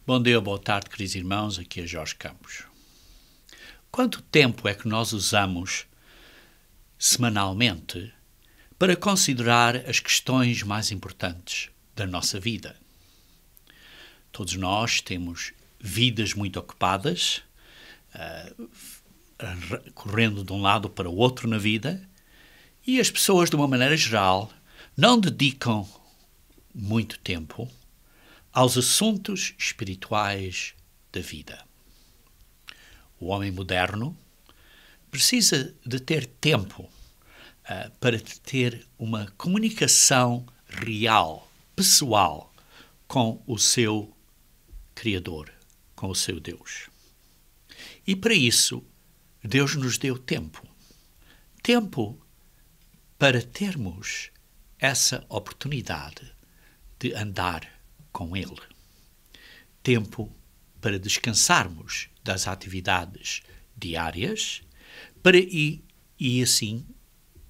Bom dia, boa tarde, queridos irmãos, aqui é Jorge Campos. Quanto tempo é que nós usamos semanalmente para considerar as questões mais importantes da nossa vida? Todos nós temos vidas muito ocupadas, correndo de um lado para o outro na vida, e as pessoas, de uma maneira geral, não dedicam muito tempo aos assuntos espirituais da vida. O homem moderno precisa de ter tempo para ter uma comunicação real, pessoal, com o seu Criador, com o seu Deus. E para isso, Deus nos deu tempo. Tempo para termos essa oportunidade de andar com Ele. Tempo para descansarmos das atividades diárias para e assim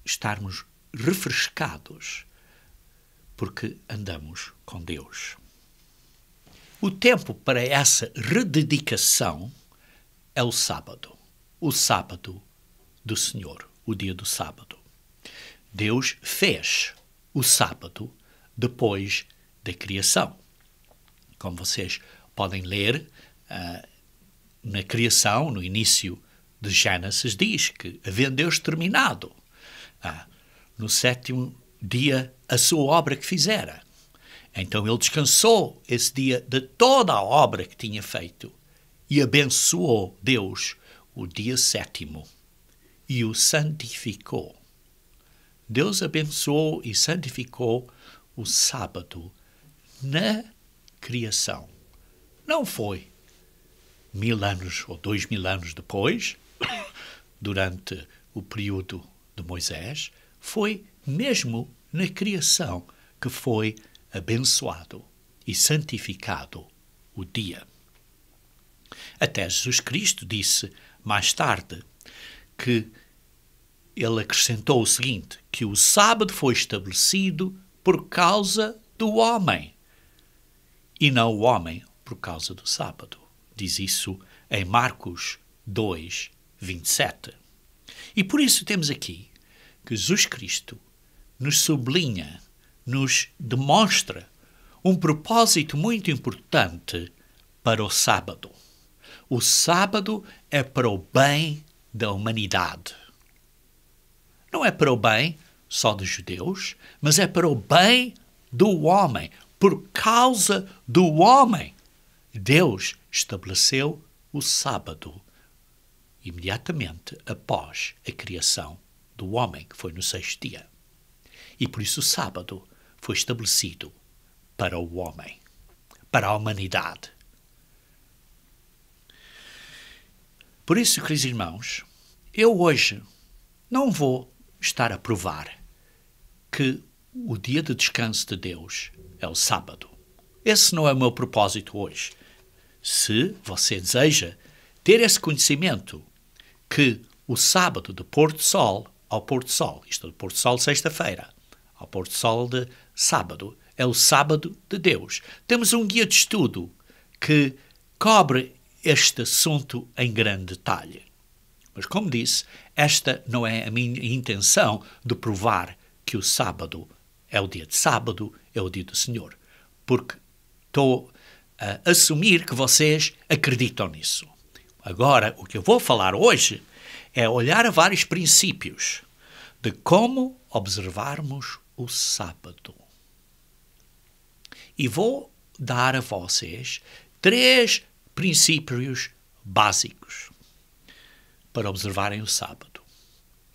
estarmos refrescados porque andamos com Deus. O tempo para essa rededicação é o sábado do Senhor, o dia do sábado. Deus fez o sábado depois da criação. Como vocês podem ler, na criação, no início de Gênesis, diz que, havendo Deus terminado no sétimo dia a sua obra que fizera, então ele descansou esse dia de toda a obra que tinha feito e abençoou Deus o dia sétimo e o santificou. Deus abençoou e santificou o sábado na criação. Não foi 1000 anos ou 2000 anos depois, durante o período de Moisés, foi mesmo na criação que foi abençoado e santificado o dia. Até Jesus Cristo disse mais tarde que ele acrescentou o seguinte, que o sábado foi estabelecido por causa do homem e não o homem por causa do sábado. Diz isso em Marcos 2, 27. E por isso temos aqui que Jesus Cristo nos sublinha, nos demonstra um propósito muito importante para o sábado. O sábado é para o bem da humanidade. Não é para o bem só dos judeus, mas é para o bem do homem. Por causa do homem, Deus estabeleceu o sábado imediatamente após a criação do homem, que foi no sexto dia. E por isso o sábado foi estabelecido para o homem, para a humanidade. Por isso, queridos irmãos, eu hoje não vou estar a provar que o dia de descanso de Deus é o sábado. Esse não é o meu propósito hoje. Se você deseja ter esse conhecimento que o sábado de pôr do sol ao pôr do sol, isto é, do pôr do sol de sexta-feira ao pôr do sol de sábado, é o sábado de Deus. Temos um guia de estudo que cobre este assunto em grande detalhe. Mas, como disse, esta não é a minha intenção de provar que o sábado é o dia de sábado, é o dia do Senhor. Porque estou a assumir que vocês acreditam nisso. Agora, o que eu vou falar hoje é olhar a vários princípios de como observarmos o sábado. E vou dar a vocês 3 princípios básicos para observarem o sábado.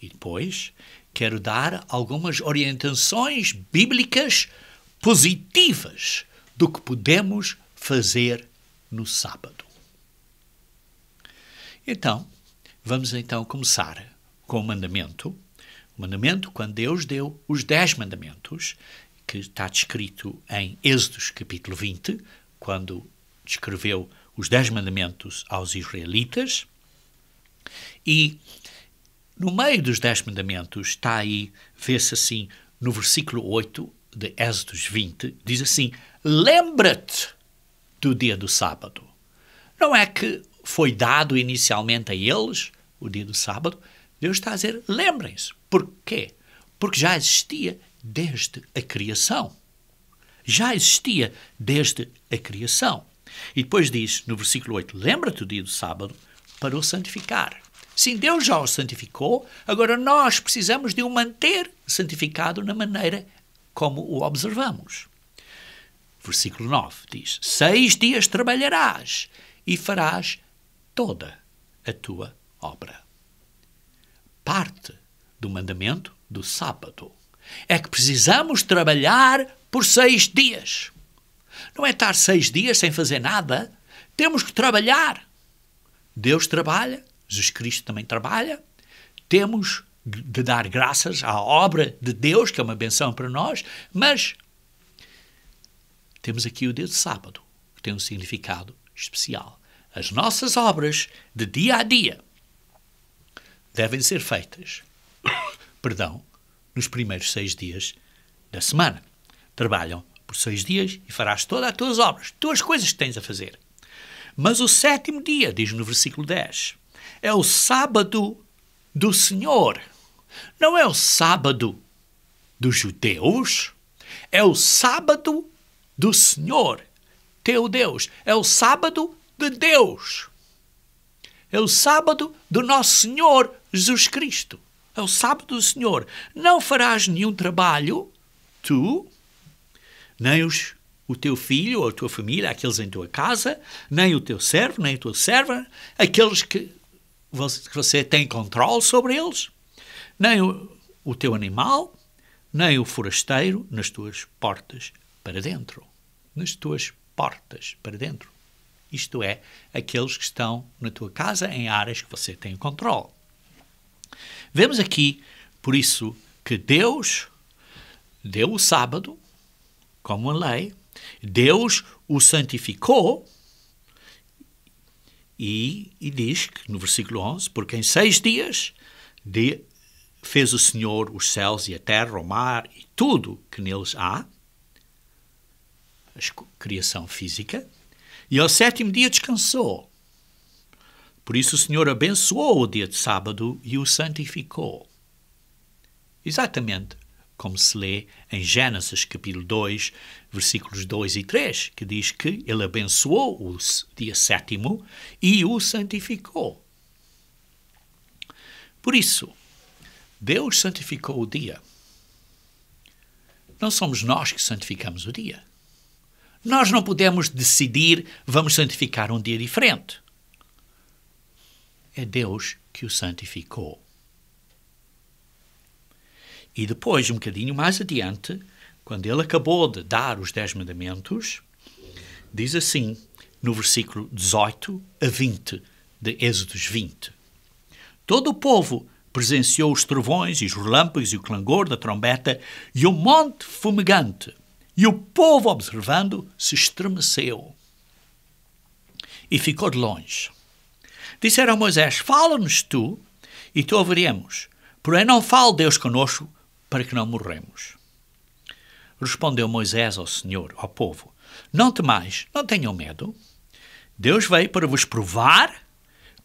E depois quero dar algumas orientações bíblicas positivas do que podemos fazer no sábado. Então, vamos começar com o mandamento. O mandamento, quando Deus deu os 10 mandamentos, que está descrito em Êxodos capítulo 20, quando descreveu os 10 mandamentos aos israelitas. E no meio dos 10 mandamentos está aí, vê-se assim, no versículo 8 de Êxodos 20, diz assim: lembra-te do dia do sábado. Não é que foi dado inicialmente a eles o dia do sábado. Deus está a dizer, lembrem-se. Porquê? Porque já existia desde a criação. Já existia desde a criação. E depois diz, no versículo 8, lembra-te do dia do sábado para o santificar. Sim, Deus já o santificou, agora nós precisamos de o manter santificado na maneira como o observamos. Versículo 9 diz, 6 dias trabalharás e farás toda a tua obra. Parte do mandamento do sábado é que precisamos trabalhar por 6 dias. Não é estar 6 dias sem fazer nada. Temos que trabalhar. Deus trabalha, Jesus Cristo também trabalha. Temos de dar graças à obra de Deus, que é uma benção para nós, mas temos aqui o dia de sábado, que tem um significado especial. As nossas obras de dia a dia devem ser feitas, nos primeiros 6 dias da semana. Trabalham por 6 dias e farás todas as tuas obras, tuas coisas que tens a fazer. Mas o 7º dia, diz no versículo 10, é o sábado do Senhor. Não é o sábado dos judeus, é o sábado do Senhor, teu Deus. É o sábado de Deus. É o sábado do nosso Senhor Jesus Cristo. É o sábado do Senhor. Não farás nenhum trabalho, tu, nem o teu filho ou a tua família, aqueles em tua casa, nem o teu servo, nem a tua serva, aqueles que você tem controle sobre eles, nem o teu animal, nem o forasteiro nas tuas portas para dentro. Nas tuas portas para dentro. Isto é, aqueles que estão na tua casa em áreas que você tem controle. Vemos aqui, por isso, que Deus deu o sábado como a lei, Deus o santificou e diz que no versículo 11, porque em 6 dias fez o Senhor os céus e a terra, o mar e tudo que neles há, a criação física, e ao 7º dia descansou. Por isso o Senhor abençoou o dia de sábado e o santificou. Exatamente como se lê em Gênesis capítulo 2, versículos 2 e 3, que diz que ele abençoou o dia 7º e o santificou. Por isso, Deus santificou o dia. Não somos nós que santificamos o dia. Nós não podemos decidir, vamos santificar um dia diferente. É Deus que o santificou. E depois, um bocadinho mais adiante, quando ele acabou de dar os 10 mandamentos, diz assim, no versículo 18 a 20 de Êxodos 20. Todo o povo presenciou os trovões e os relâmpagos e o clangor da trombeta e o monte fumegante. E o povo, observando, se estremeceu e ficou de longe. Disseram a Moisés, fala-nos tu e te ouviremos. Porém não fale Deus conosco para que não morremos. Respondeu Moisés ao Senhor, ao povo, não temais, não tenham medo. Deus veio para vos provar,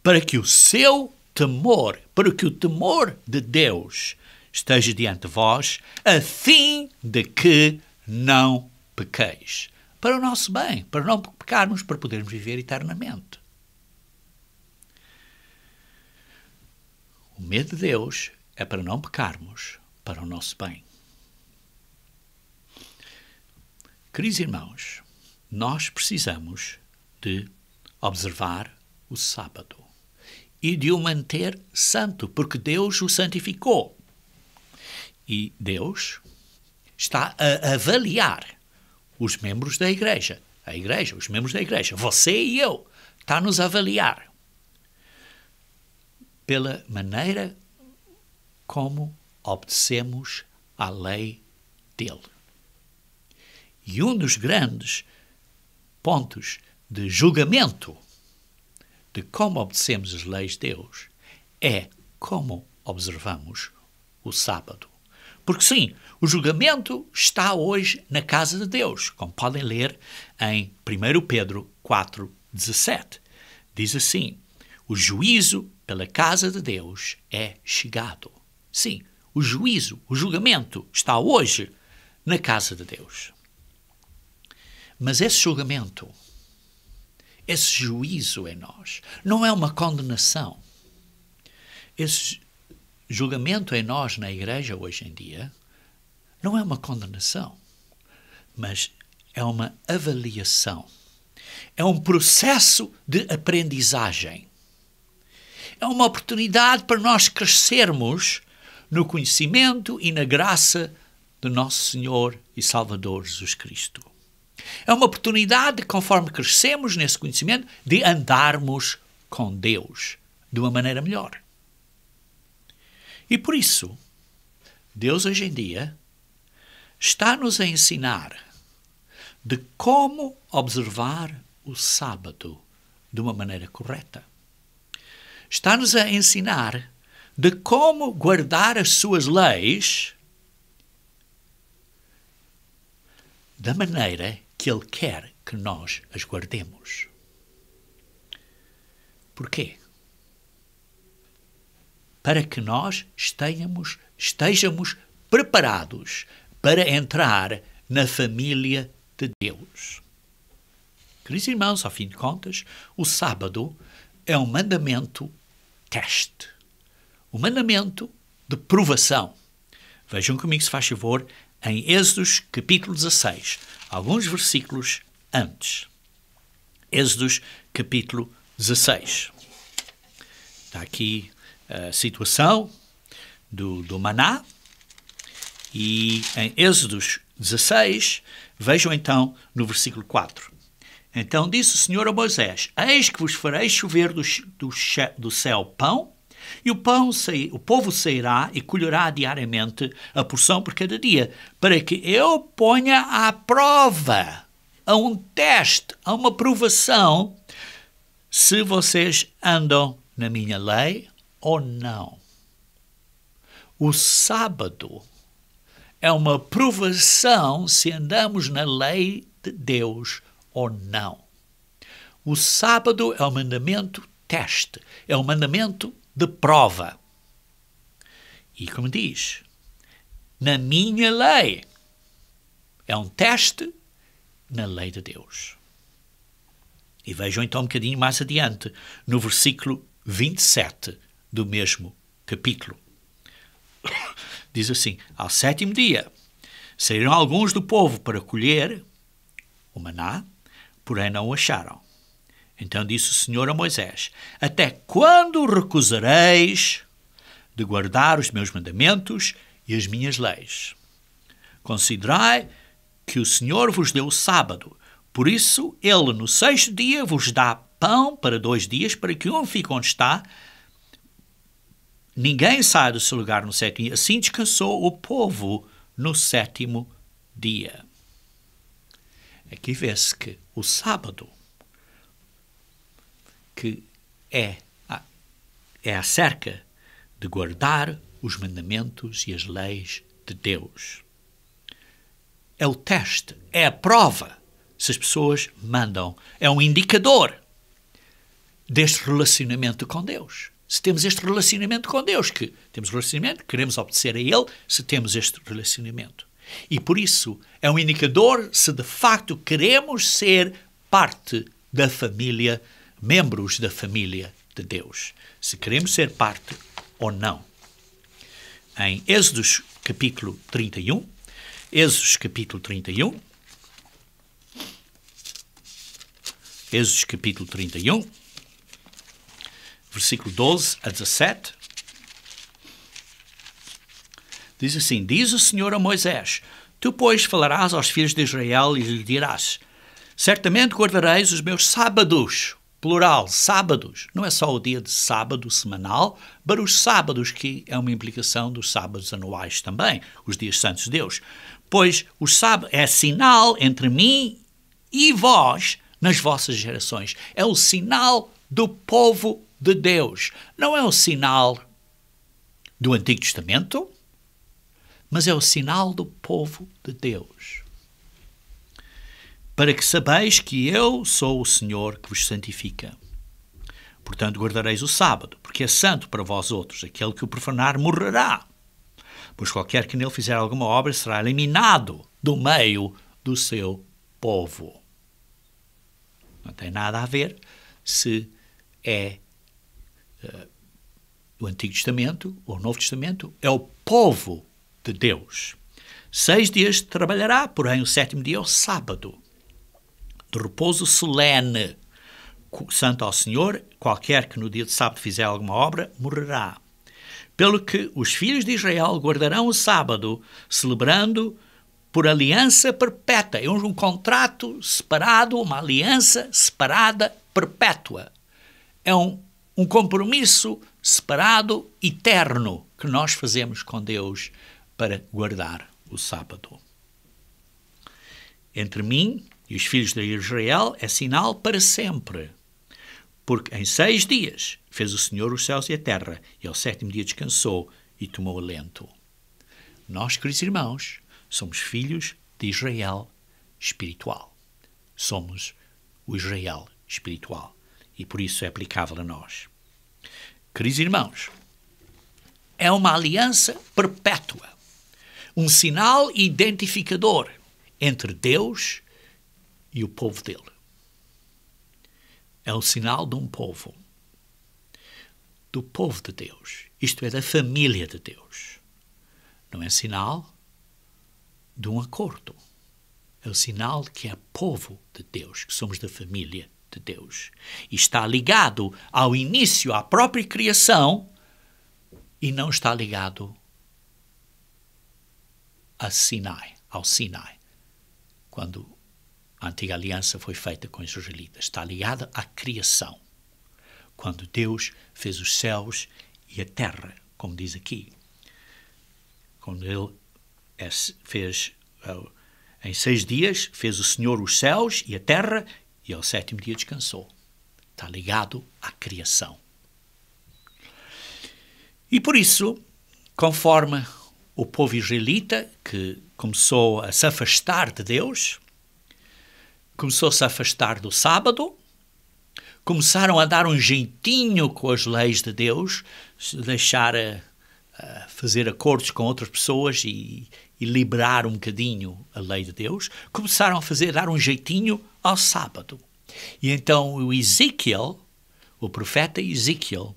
para que o seu temor, para que o temor de Deus esteja diante de vós, a fim de que não pequeis. Para o nosso bem, para não pecarmos, para podermos viver eternamente. O medo de Deus é para não pecarmos, para o nosso bem. Queridos irmãos, nós precisamos de observar o sábado e de o manter santo, porque Deus o santificou. E Deus está a avaliar os membros da igreja. A igreja, os membros da igreja, você e eu, está-nos a avaliar pela maneira como obedecemos à lei dele. E um dos grandes pontos de julgamento de como obedecemos as leis de Deus é como observamos o sábado. Porque sim, o julgamento está hoje na casa de Deus, como podem ler em 1 Pedro 4,17. Diz assim: o juízo pela casa de Deus é chegado. Sim, o juízo, o julgamento está hoje na casa de Deus. Mas esse julgamento, esse juízo em nós, não é uma condenação. Esse julgamento em nós, na igreja hoje em dia, não é uma condenação, mas é uma avaliação. É um processo de aprendizagem. É uma oportunidade para nós crescermos no conhecimento e na graça do nosso Senhor e Salvador Jesus Cristo. É uma oportunidade, conforme crescemos nesse conhecimento, de andarmos com Deus de uma maneira melhor. E por isso, Deus hoje em dia está-nos a ensinar de como observar o sábado de uma maneira correta. Está-nos a ensinar de como guardar as suas leis da maneira que Ele quer que nós as guardemos. Porquê? Para que nós estejamos preparados para entrar na família de Deus. Queridos irmãos, ao fim de contas, o sábado é um mandamento teste, um mandamento de provação. Vejam comigo, se faz favor, em Êxodos capítulo 16, alguns versículos antes. Êxodos capítulo 16. Está aqui a situação do maná. E em Êxodos 16, vejam então no versículo 4. Então disse o Senhor a Moisés: eis que vos farei chover do céu pão, e o povo sairá e colherá diariamente a porção por cada dia, para que eu ponha à prova, a um teste, a uma provação, se vocês andam na minha lei ou não. O sábado é uma provação se andamos na lei de Deus ou não. O sábado é um mandamento teste, é um mandamento de prova. E como diz, na minha lei, é um teste na lei de Deus. E vejam então um bocadinho mais adiante, no versículo 27 do mesmo capítulo. Diz assim: ao 7º dia saíram alguns do povo para colher o maná, porém não o acharam. Então disse o Senhor a Moisés: até quando recusareis de guardar os meus mandamentos e as minhas leis? Considerai que o Senhor vos deu o sábado, por isso ele no 6º dia vos dá pão para 2 dias, para que um fique onde está, ninguém saia do seu lugar no 7º dia. Assim descansou o povo no 7º dia. Aqui vê-se que o sábado, que é acerca de guardar os mandamentos e as leis de Deus. É o teste, é a prova se as pessoas mandam. É um indicador deste relacionamento com Deus. Se temos este relacionamento com Deus, que temos relacionamento, queremos obedecer a Ele, se temos este relacionamento. E por isso é um indicador se de facto queremos ser parte da família, membros da família de Deus. Se queremos ser parte ou não. Em Êxodos capítulo 31, Êxodos capítulo 31, Êxodos capítulo 31, versículo 12 a 17, diz assim: diz o Senhor a Moisés: tu, pois, falarás aos filhos de Israel e lhes dirás: certamente guardareis os meus sábados, plural, sábados, não é só o dia de sábado semanal, para os sábados, que é uma implicação dos sábados anuais também, os dias santos de Deus, pois o sábado é sinal entre mim e vós nas vossas gerações, é o sinal do povo de Deus, não é o sinal do Antigo Testamento, mas é o sinal do povo de Deus. Para que sabeis que eu sou o Senhor que vos santifica. Portanto, guardareis o sábado, porque é santo para vós outros. Aquele que o profanar morrerá. Pois qualquer que nele fizer alguma obra será eliminado do meio do seu povo. Não tem nada a ver se é o Antigo Testamento ou o Novo Testamento. É o povo de Deus. 6 dias trabalhará, porém o 7º dia é o sábado, de repouso solene, santo ao Senhor. Qualquer que no dia de sábado fizer alguma obra, morrerá. Pelo que os filhos de Israel guardarão o sábado, celebrando por aliança perpétua. É um contrato separado, uma aliança separada perpétua. É um compromisso separado, eterno, que nós fazemos com Deus para guardar o sábado. Entre mim e os filhos de Israel é sinal para sempre. Porque em 6 dias fez o Senhor os céus e a terra, e ao 7º dia descansou e tomou alento. Nós, queridos irmãos, somos filhos de Israel espiritual. Somos o Israel espiritual. E por isso é aplicável a nós. Queridos irmãos, é uma aliança perpétua. Um sinal identificador entre Deus e o povo dele. É um sinal de um povo. Do povo de Deus. Isto é, da família de Deus. Não é sinal de um acordo. É o sinal de que é povo de Deus, que somos da família de Deus. E está ligado ao início, à própria criação, e não está ligado ao Sinai, quando a antiga aliança foi feita com os israelitas. Está ligada à criação, quando Deus fez os céus e a terra, como diz aqui. Quando ele fez, em 6 dias, fez o Senhor os céus e a terra, e ao 7º dia descansou. Está ligado à criação. E por isso, conforme o povo israelita, que começou a se afastar de Deus, começou a se afastar do sábado, começaram a dar um jeitinho com as leis de Deus, deixar fazer acordos com outras pessoas e liberar um bocadinho a lei de Deus, começaram a dar um jeitinho ao sábado. E então o Ezequiel, o profeta Ezequiel,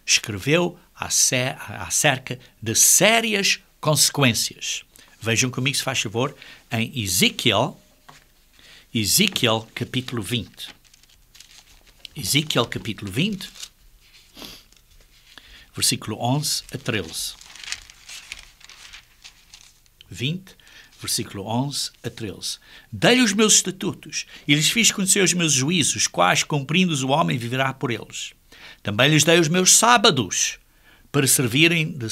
escreveu acerca de sérias consequências. Vejam comigo, se faz favor, em Ezequiel capítulo 20. Ezequiel capítulo 20, versículo 11 a 13. 20, versículo 11 a 13. Dei-lhe os meus estatutos e lhes fiz conhecer os meus juízos, quais, cumprindo-os, o homem viverá por eles. Também lhes dei os meus sábados, para servirem de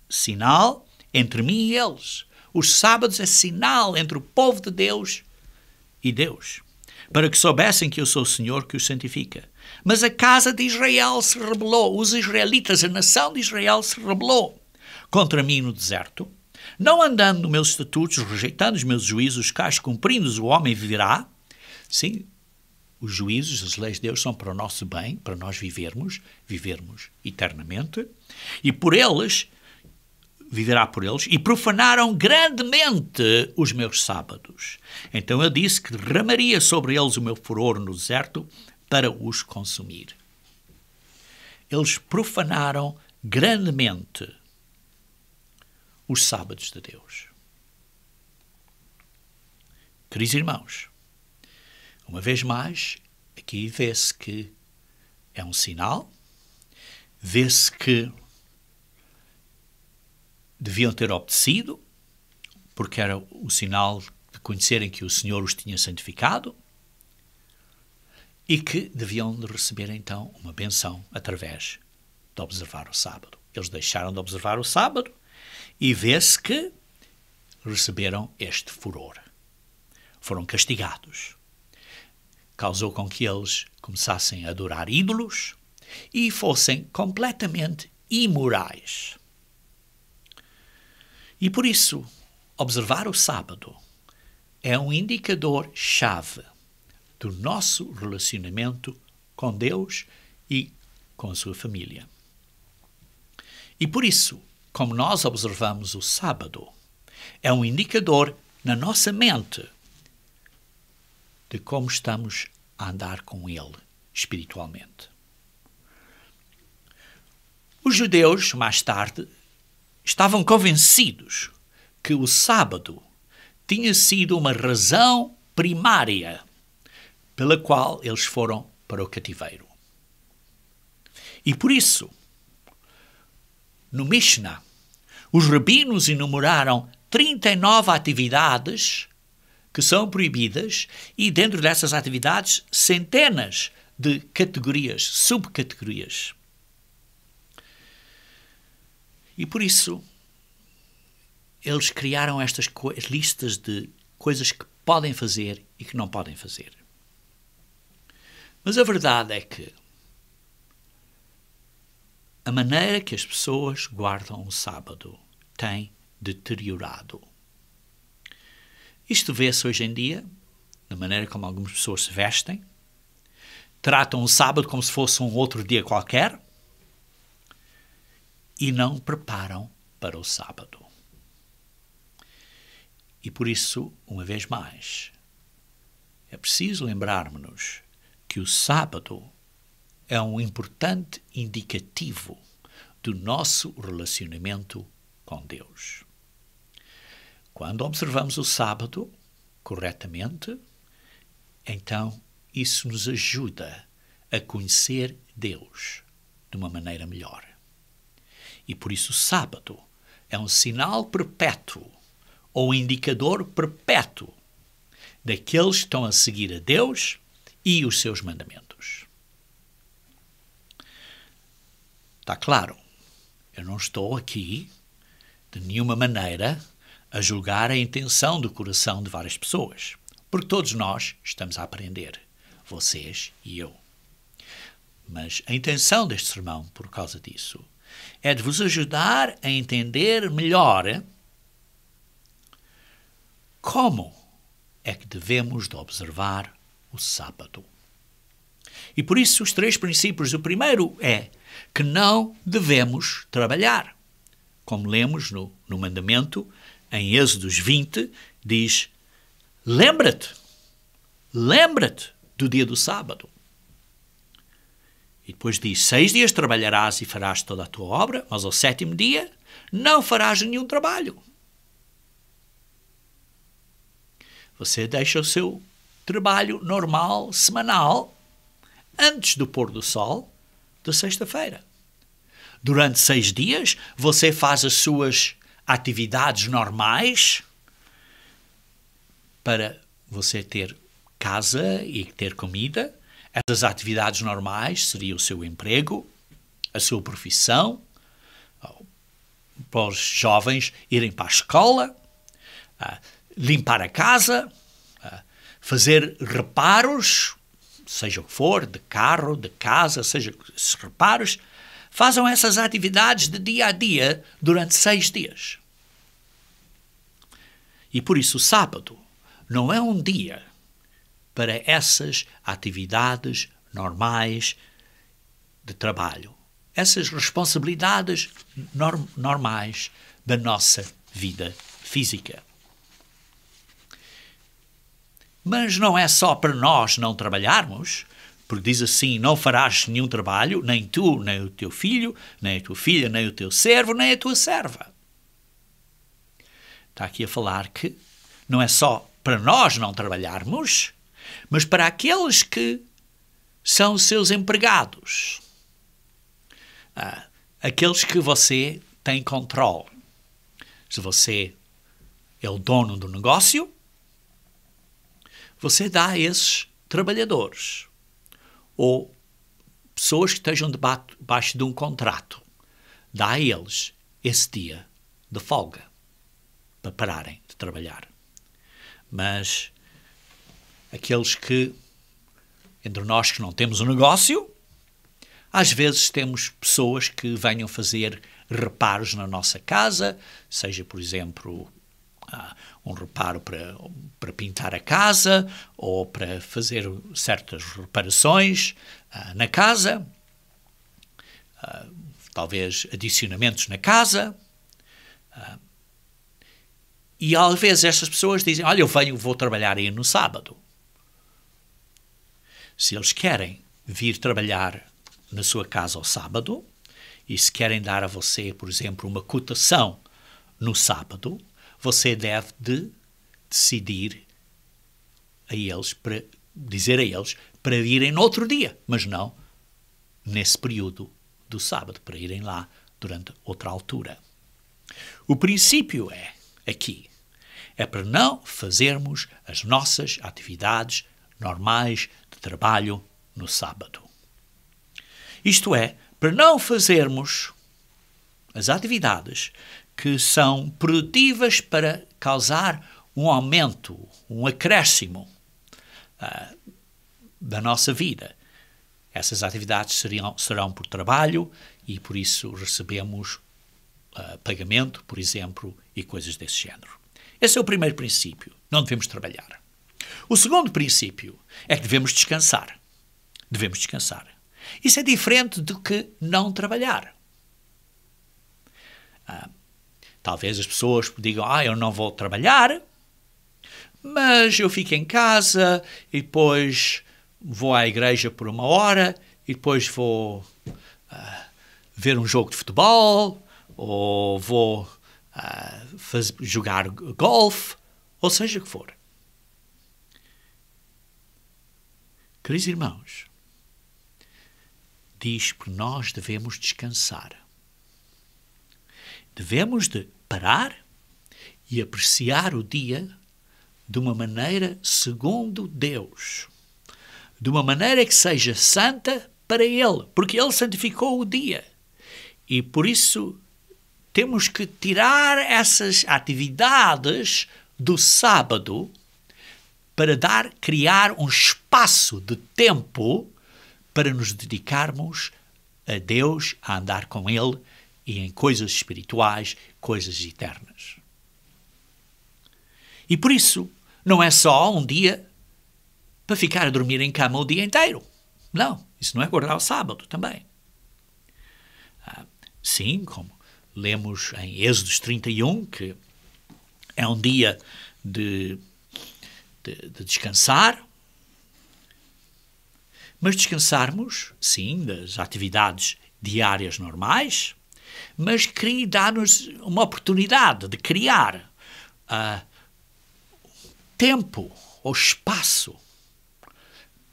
sinal entre mim e eles. Os sábados é sinal entre o povo de Deus e Deus, para que soubessem que eu sou o Senhor que os santifica. Mas a casa de Israel se rebelou, os israelitas, a nação de Israel se rebelou contra mim no deserto, não andando nos meus estatutos, rejeitando os meus juízos, quais cumprindo-os o homem viverá. Sim, os juízos, as leis de Deus são para o nosso bem, para nós vivermos eternamente, e por eles, viverá por eles, e profanaram grandemente os meus sábados. Então eu disse que derramaria sobre eles o meu furor no deserto para os consumir. Eles profanaram grandemente os sábados de Deus. Queridos irmãos, uma vez mais, aqui vê-se que é um sinal, vê-se que deviam ter obedecido, porque era o sinal de conhecerem que o Senhor os tinha santificado, e que deviam de receber então uma benção através de observar o sábado. Eles deixaram de observar o sábado e vê-se que receberam este furor. Foram castigados. Causou com que eles começassem a adorar ídolos e fossem completamente imorais. E por isso, observar o sábado é um indicador-chave do nosso relacionamento com Deus e com a sua família. E por isso, como nós observamos o sábado, é um indicador na nossa mente de como estamos a andar com Ele espiritualmente. Os judeus, mais tarde, estavam convencidos que o sábado tinha sido uma razão primária pela qual eles foram para o cativeiro. E por isso, no Mishnah, os rabinos enumeraram 39 atividades que são proibidas e dentro dessas atividades centenas de categorias, subcategorias. E por isso, eles criaram estas listas de coisas que podem fazer e que não podem fazer. Mas a verdade é que a maneira que as pessoas guardam o sábado tem deteriorado. Isto vê-se hoje em dia, na maneira como algumas pessoas se vestem, tratam o sábado como se fosse um outro dia qualquer e não preparam para o sábado. E por isso, uma vez mais, é preciso lembrarmos-nos que o sábado é um importante indicativo do nosso relacionamento com Deus. Quando observamos o sábado corretamente, então isso nos ajuda a conhecer Deus de uma maneira melhor. E por isso o sábado é um sinal perpétuo ou um indicador perpétuo daqueles que estão a seguir a Deus e os seus mandamentos. Está claro, eu não estou aqui de nenhuma maneira a julgar a intenção do coração de várias pessoas, porque todos nós estamos a aprender, vocês e eu. Mas a intenção deste sermão, por causa disso, é de vos ajudar a entender melhor como é que devemos de observar o sábado. E por isso os 3 princípios. O primeiro é que não devemos trabalhar. Como lemos no mandamento, em Êxodos 20, diz: lembra-te do dia do sábado. E depois diz: 6 dias trabalharás e farás toda a tua obra, mas ao 7º dia não farás nenhum trabalho. Você deixa o seu trabalho normal, semanal, antes do pôr do sol da sexta-feira. Durante 6 dias, você faz as suas atividades normais para você ter casa e ter comida. Essas atividades normais seriam o seu emprego, a sua profissão, para os jovens irem para a escola, limpar a casa, fazer reparos, seja o que for, de carro, de casa, seja esses reparos, façam essas atividades de dia a dia durante 6 dias. E por isso o sábado não é um dia para essas atividades normais de trabalho, essas responsabilidades normais da nossa vida física. Mas não é só para nós não trabalharmos, porque diz assim: não farás nenhum trabalho, nem tu, nem o teu filho, nem a tua filha, nem o teu servo, nem a tua serva. Está aqui a falar que não é só para nós não trabalharmos, mas para aqueles que são seus empregados. Aqueles que você tem controle. Se você é o dono do negócio, você dá a esses trabalhadores ou pessoas que estejam debaixo de um contrato, dá a eles esse dia de folga para pararem de trabalhar. Mas aqueles que, entre nós que não temos um negócio, às vezes temos pessoas que venham fazer reparos na nossa casa, seja, por exemplo, um reparo para pintar a casa ou para fazer certas reparações na casa, talvez adicionamentos na casa. E às vezes estas pessoas dizem, olha, vou trabalhar aí no sábado. Se eles querem vir trabalhar na sua casa ao sábado e se querem dar a você, por exemplo, uma cotação no sábado, você deve decidir a eles, dizer a eles para irem no outro dia, mas não nesse período do sábado, para irem lá durante outra altura. O princípio aqui, é para não fazermos as nossas atividades normais de trabalho no sábado. Isto é, para não fazermos as atividades que são produtivas para causar um aumento, um acréscimo da nossa vida. Essas atividades serão por trabalho e por isso recebemos pagamento, por exemplo, e coisas desse género. Esse é o primeiro princípio. Não devemos trabalhar. O segundo princípio é que devemos descansar. Devemos descansar. Isso é diferente do que não trabalhar. Talvez as pessoas digam, eu não vou trabalhar, mas eu fico em casa e depois vou à igreja por 1 hora e depois vou ver um jogo de futebol ou vou jogar golfe, ou seja o que for. Queridos irmãos, diz que nós devemos descansar. Devemos de parar e apreciar o dia de uma maneira segundo Deus. De uma maneira que seja santa para Ele, porque Ele santificou o dia. E por isso temos que tirar essas atividades do sábado para criar um espaço de tempo para nos dedicarmos a Deus, a andar com Ele e em coisas espirituais, coisas eternas. E por isso, não é só um dia para ficar a dormir em cama o dia inteiro. Não, isso não é guardar o sábado também. Sim, como lemos em Êxodo 31, que é um dia de descansar, mas descansarmos, sim, das atividades diárias normais, mas dá-nos uma oportunidade de criar tempo ou espaço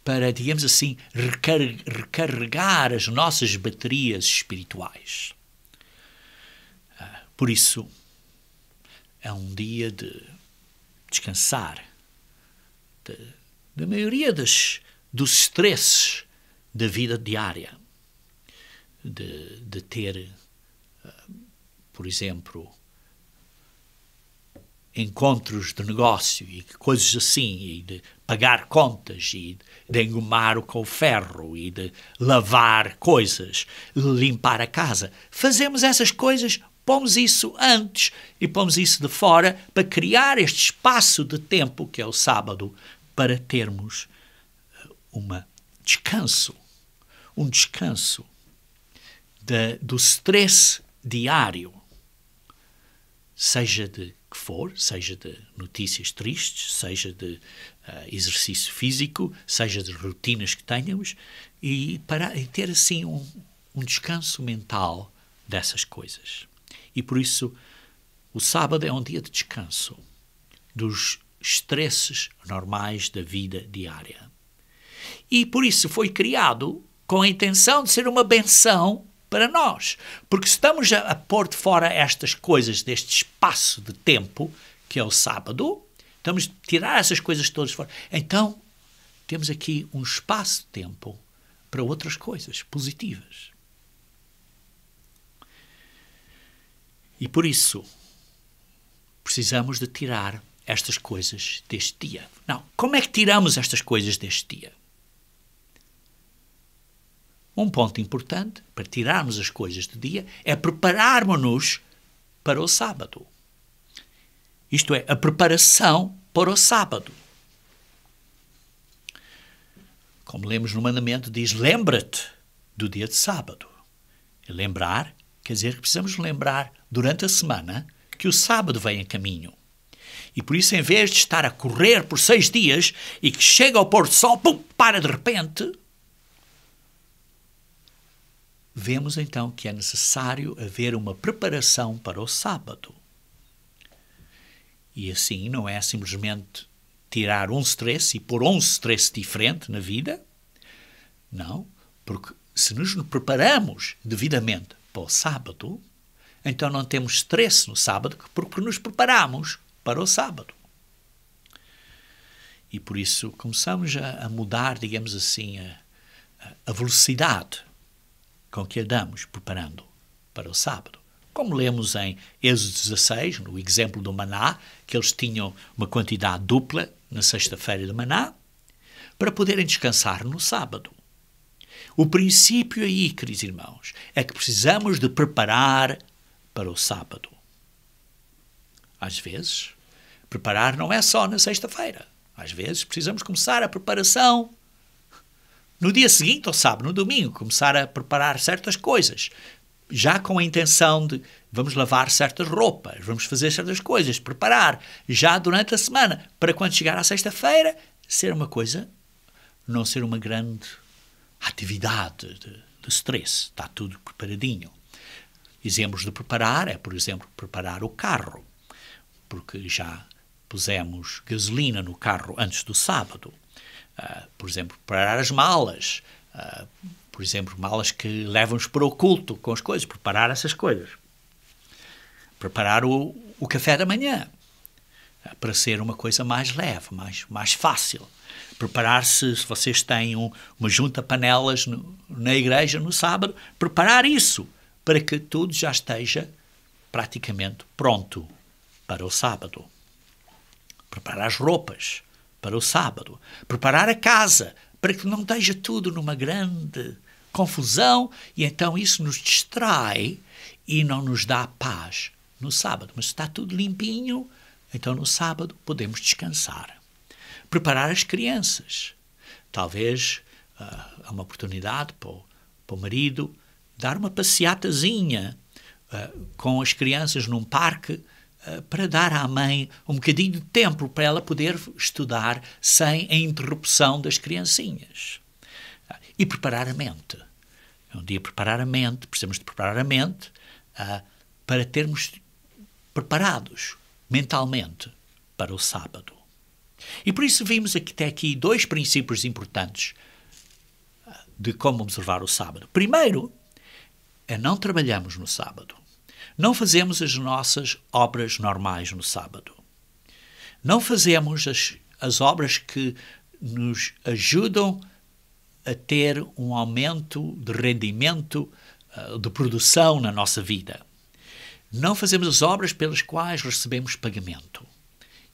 para, digamos assim, recarregar as nossas baterias espirituais. Por isso, é um dia de descansar da maioria dos estresses da vida diária, de ter, por exemplo, encontros de negócio e coisas assim, e de pagar contas, e de engomar com o ferro, e de lavar coisas, limpar a casa. Fazemos essas coisas, pomos isso antes e pomos isso de fora para criar este espaço de tempo que é o sábado para termos um descanso do stress diário, seja de que for, seja de notícias tristes, seja de exercício físico, seja de rotinas que tenhamos, e ter assim um descanso mental dessas coisas. E por isso o sábado é um dia de descanso dos estresses normais da vida diária. E por isso foi criado com a intenção de ser uma benção para nós. Porque se estamos a pôr de fora estas coisas deste espaço de tempo, que é o sábado, estamos a tirar essas coisas todas fora. Então, temos aqui um espaço de tempo para outras coisas positivas. E por isso, precisamos de tirar estas coisas deste dia. Não, como é que tiramos estas coisas deste dia? um ponto importante para tirarmos as coisas do dia é prepararmos-nos para o sábado. Isto é, a preparação para o sábado. Como lemos no mandamento, diz: lembra-te do dia de sábado. E lembrar quer dizer que precisamos lembrar durante a semana que o sábado vem a caminho. E por isso, em vez de estar a correr por 6 dias e que chega ao pôr do sol, pum, para de repente, vemos então que é necessário haver uma preparação para o sábado. E assim não é simplesmente tirar um stress e pôr um stress diferente na vida. Não, porque se nos preparamos devidamente para o sábado, então não temos stress no sábado porque nos preparamos para o sábado. E por isso começamos a mudar, digamos assim, a velocidade com que andamos preparando para o sábado. Como lemos em Êxodo 16, no exemplo do maná, que eles tinham uma quantidade dupla na sexta-feira de maná, para poderem descansar no sábado. O princípio aí, queridos irmãos, é que precisamos de preparar para o sábado. Às vezes, preparar não é só na sexta-feira. Às vezes, precisamos começar a preparação no dia seguinte ao sábado, no domingo, começar a preparar certas coisas, já com a intenção de vamos lavar certas roupas, vamos fazer certas coisas, preparar já durante a semana, para quando chegar à sexta-feira, ser uma coisa, não ser uma grande atividade de stress. Está tudo preparadinho. Exemplos de preparar é, por exemplo, preparar o carro, porque já pusemos gasolina no carro antes do sábado. Por exemplo, preparar as malas, por exemplo, malas que levam-nos para o culto com as coisas, preparar essas coisas. Preparar o café da manhã, para ser uma coisa mais leve, mais fácil. Preparar-se, se vocês têm uma junta de panelas na igreja no sábado, preparar isso, para que tudo já esteja praticamente pronto para o sábado. Preparar as roupas para o sábado. Preparar a casa, para que não esteja tudo numa grande confusão, e então isso nos distrai e não nos dá paz no sábado. Mas se está tudo limpinho, então no sábado podemos descansar. Preparar as crianças. Talvez há uma oportunidade para o marido dar uma passeatazinha com as crianças num parque, para dar à mãe um bocadinho de tempo para ela poder estudar sem a interrupção das criancinhas. E preparar a mente. É um dia preparar a mente, precisamos de preparar a mente para termos preparados mentalmente para o sábado. E por isso vimos até aqui 2 princípios importantes de como observar o sábado. Primeiro, é não trabalhamos no sábado. Não fazemos as nossas obras normais no sábado. Não fazemos as obras que nos ajudam a ter um aumento de rendimento, de produção na nossa vida. Não fazemos as obras pelas quais recebemos pagamento.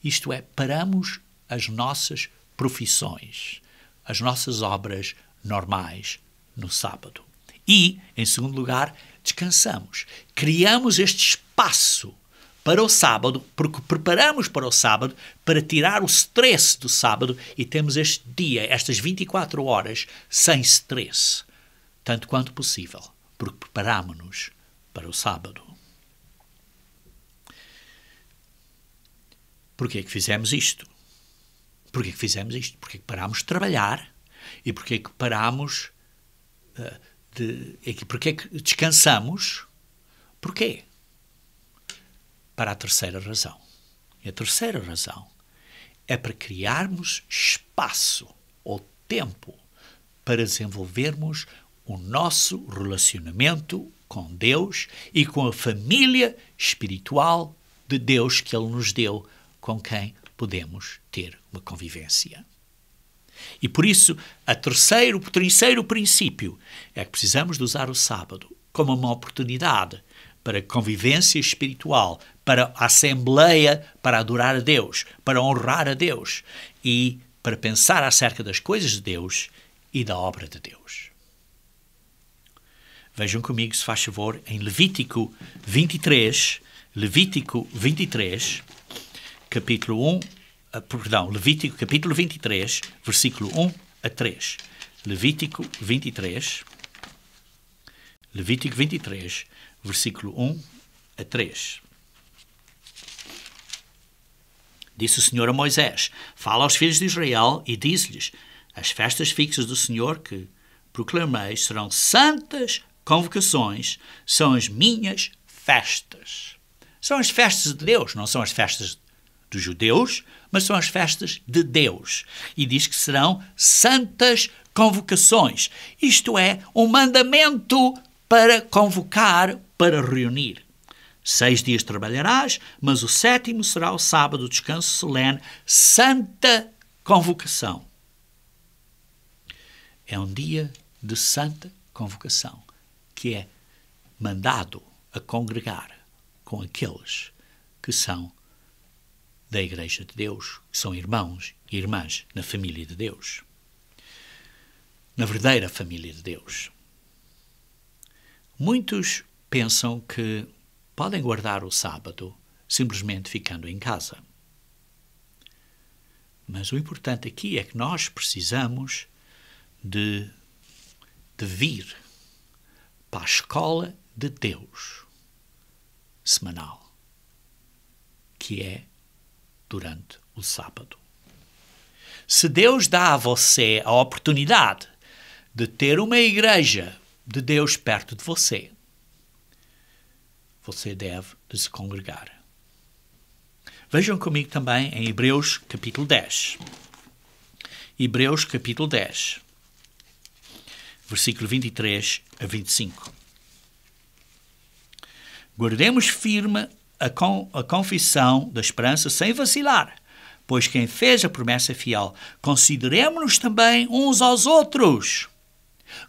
Isto é, paramos as nossas profissões, as nossas obras normais no sábado. E, em segundo lugar, descansamos. Criamos este espaço para o sábado, porque preparamos para o sábado, para tirar o stress do sábado, e temos este dia, estas 24 horas, sem stress, tanto quanto possível, porque preparamos-nos para o sábado. Porquê é que fizemos isto? Porquê é que fizemos isto? Porque é que parámos de trabalhar e porque é que parámos porque é que descansamos? Porquê? Para a terceira razão. E a terceira razão é para criarmos espaço ou tempo para desenvolvermos o nosso relacionamento com Deus e com a família espiritual de Deus que Ele nos deu, com quem podemos ter uma convivência. E por isso, o terceiro princípio é que precisamos de usar o sábado como uma oportunidade para convivência espiritual, para a assembleia, para adorar a Deus, para honrar a Deus e para pensar acerca das coisas de Deus e da obra de Deus. Vejam comigo, se faz favor, em Levítico 23, capítulo 1, Levítico capítulo 23, versículo 1 a 3. Levítico 23, versículo 1 a 3. Disse o Senhor a Moisés: fala aos filhos de Israel e diz-lhes: as festas fixas do Senhor que proclamei serão santas convocações, são as minhas festas. São as festas de Deus, não são as festas dos judeus, mas são as festas de Deus. E diz que serão santas convocações. Isto é, um mandamento para convocar, para reunir. 6 dias trabalharás, mas o 7º será o sábado, descanso solene, santa convocação. É um dia de santa convocação, que é mandado a congregar com aqueles que são da Igreja de Deus, que são irmãos e irmãs na família de Deus, na verdadeira família de Deus. Muitos pensam que podem guardar o sábado simplesmente ficando em casa. Mas o importante aqui é que nós precisamos de vir para a escola de Deus semanal, que é durante o sábado. Se Deus dá a você a oportunidade de ter uma igreja de Deus perto de você, você deve de se congregar. Vejam comigo também em Hebreus capítulo 10. Hebreus capítulo 10, versículo 23 a 25. Guardemos firme a confissão da esperança sem vacilar, pois quem fez a promessa é fiel. Consideremos-nos também uns aos outros.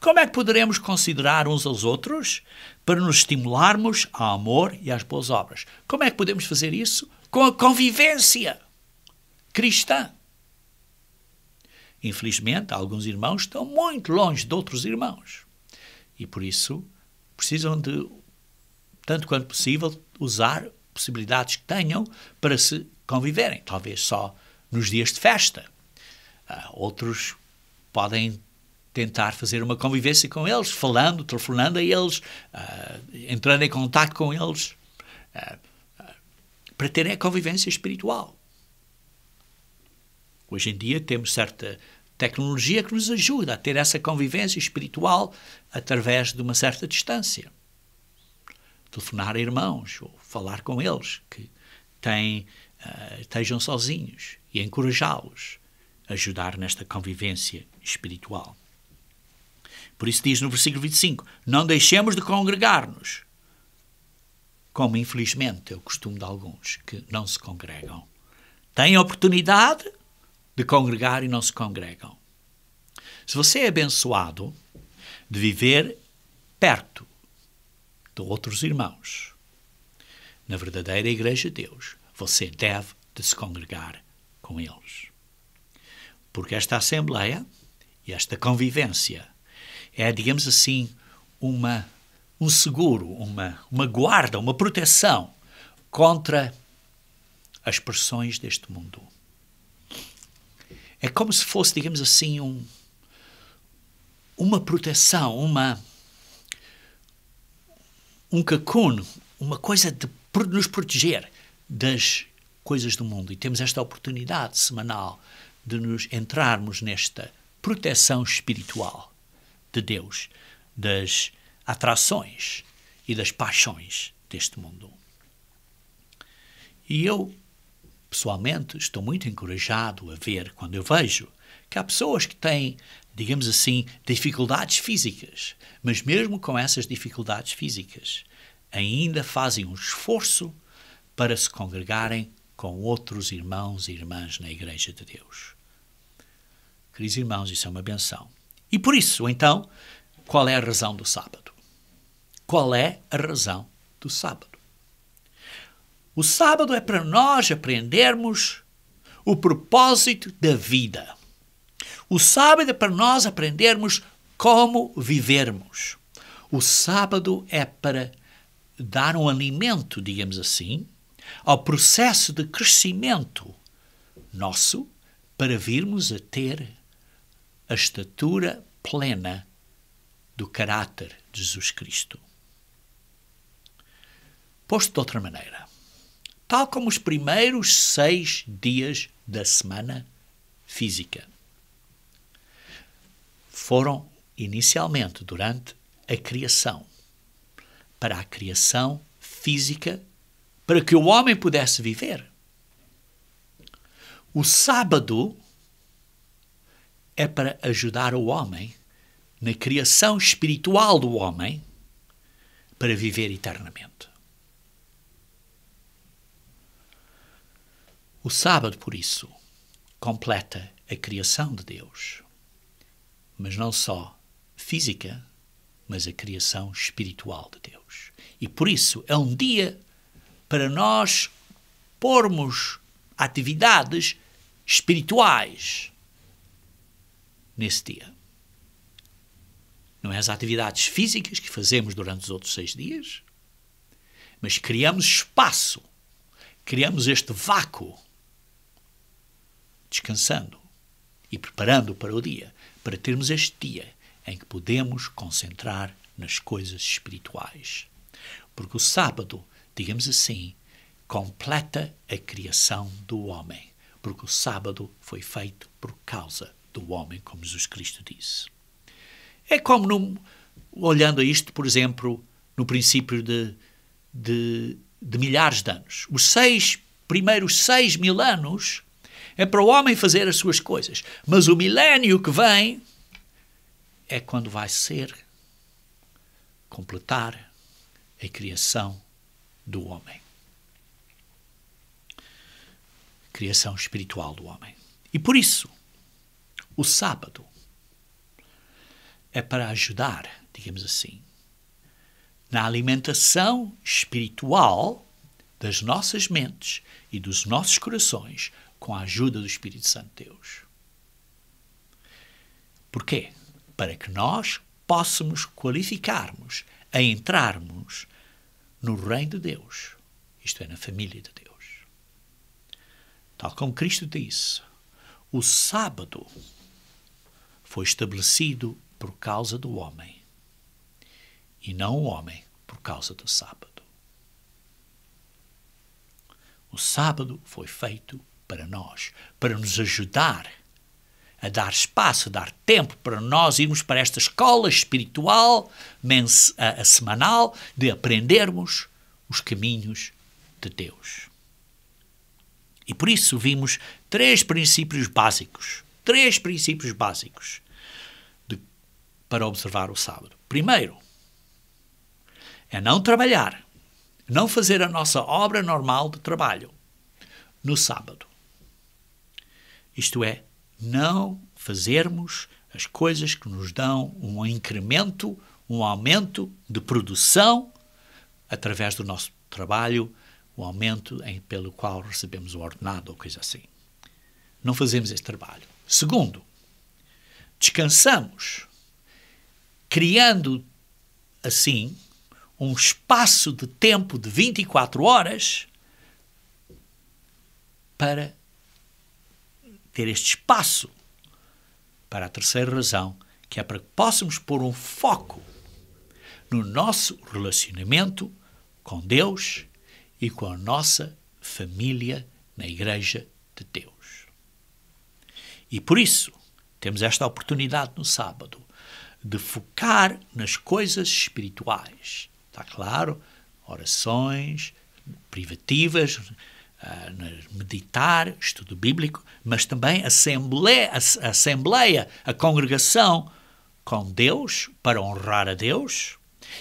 Como é que poderemos considerar uns aos outros? Para nos estimularmos ao amor e às boas obras. Como é que podemos fazer isso? Com a convivência cristã. Infelizmente, alguns irmãos estão muito longe de outros irmãos. E por isso precisam de, tanto quanto possível, usar possibilidades que tenham para se conviverem. Talvez só nos dias de festa. Outros podem tentar fazer uma convivência com eles, falando, telefonando a eles, entrando em contato com eles, para terem a convivência espiritual. Hoje em dia temos certa tecnologia que nos ajuda a ter essa convivência espiritual através de uma certa distância. Telefonar a irmãos ou falar com eles que estejam sozinhos e encorajá-los a ajudar nesta convivência espiritual. Por isso diz no versículo 25, não deixemos de congregar-nos, como infelizmente é o costume de alguns que não se congregam. Têm a oportunidade de congregar e não se congregam. Se você é abençoado de viver perto de outros irmãos, na verdadeira Igreja de Deus, você deve de se congregar com eles. Porque esta assembleia e esta convivência é, digamos assim, um seguro, uma guarda, uma proteção contra as pressões deste mundo. É como se fosse, digamos assim, uma proteção, um cocoon, uma coisa de nos proteger das coisas do mundo. E temos esta oportunidade semanal de nos entrarmos nesta proteção espiritual de Deus, das atrações e das paixões deste mundo. E eu, pessoalmente, estou muito encorajado a ver, quando eu vejo que há pessoas que têm, digamos assim, dificuldades físicas, mas mesmo com essas dificuldades físicas, ainda fazem um esforço para se congregarem com outros irmãos e irmãs na Igreja de Deus. Queridos irmãos, isso é uma benção. E por isso, então, qual é a razão do sábado? Qual é a razão do sábado? O sábado é para nós aprendermos o propósito da vida. O sábado é para nós aprendermos como vivermos. O sábado é para dar um alimento, digamos assim, ao processo de crescimento nosso, para virmos a ter a estatura plena do caráter de Jesus Cristo. Posto de outra maneira, tal como os primeiros 6 dias da semana física foram inicialmente durante a criação, para a criação física, para que o homem pudesse viver. O sábado é para ajudar o homem na criação espiritual do homem para viver eternamente. O sábado, por isso, completa a criação de Deus, mas não só física, mas a criação espiritual de Deus. E por isso é um dia para nós pormos atividades espirituais nesse dia. Não é as atividades físicas que fazemos durante os outros 6 dias, mas criamos espaço, criamos este vácuo, descansando e preparando para o dia, para termos este dia em que podemos concentrar nas coisas espirituais. Porque o sábado, digamos assim, completa a criação do homem. Porque o sábado foi feito por causa do homem, como Jesus Cristo disse. É como, olhando a isto, por exemplo, no princípio de milhares de anos. Os primeiros 6.000 anos é para o homem fazer as suas coisas. Mas o milénio que vem é quando vai completar a criação do homem. Criação espiritual do homem. E por isso, o sábado é para ajudar, digamos assim, na alimentação espiritual das nossas mentes e dos nossos corações com a ajuda do Espírito Santo de Deus. Porquê? Para que nós possamos qualificarmos a entrarmos no reino de Deus, isto é, na família de Deus. Tal como Cristo disse, o sábado foi estabelecido por causa do homem e não o homem por causa do sábado. O sábado foi feito para nós, para nos ajudar a dar espaço, a dar tempo para nós irmos para esta escola espiritual semanal de aprendermos os caminhos de Deus. E por isso vimos 3 princípios básicos para observar o sábado. Primeiro, é não trabalhar, não fazer a nossa obra normal de trabalho no sábado. Isto é, não fazermos as coisas que nos dão um incremento, um aumento de produção através do nosso trabalho, o aumento pelo qual recebemos o ordenado ou coisa assim. Não fazemos esse trabalho. Segundo, descansamos, criando assim um espaço de tempo de 24 horas para ter este espaço para a terceira razão, que é para que possamos pôr um foco no nosso relacionamento com Deus e com a nossa família na Igreja de Deus. E por isso, temos esta oportunidade no sábado de focar nas coisas espirituais. Está claro? Orações privativas, meditar, estudo bíblico, mas também a assembleia, a congregação com Deus, para honrar a Deus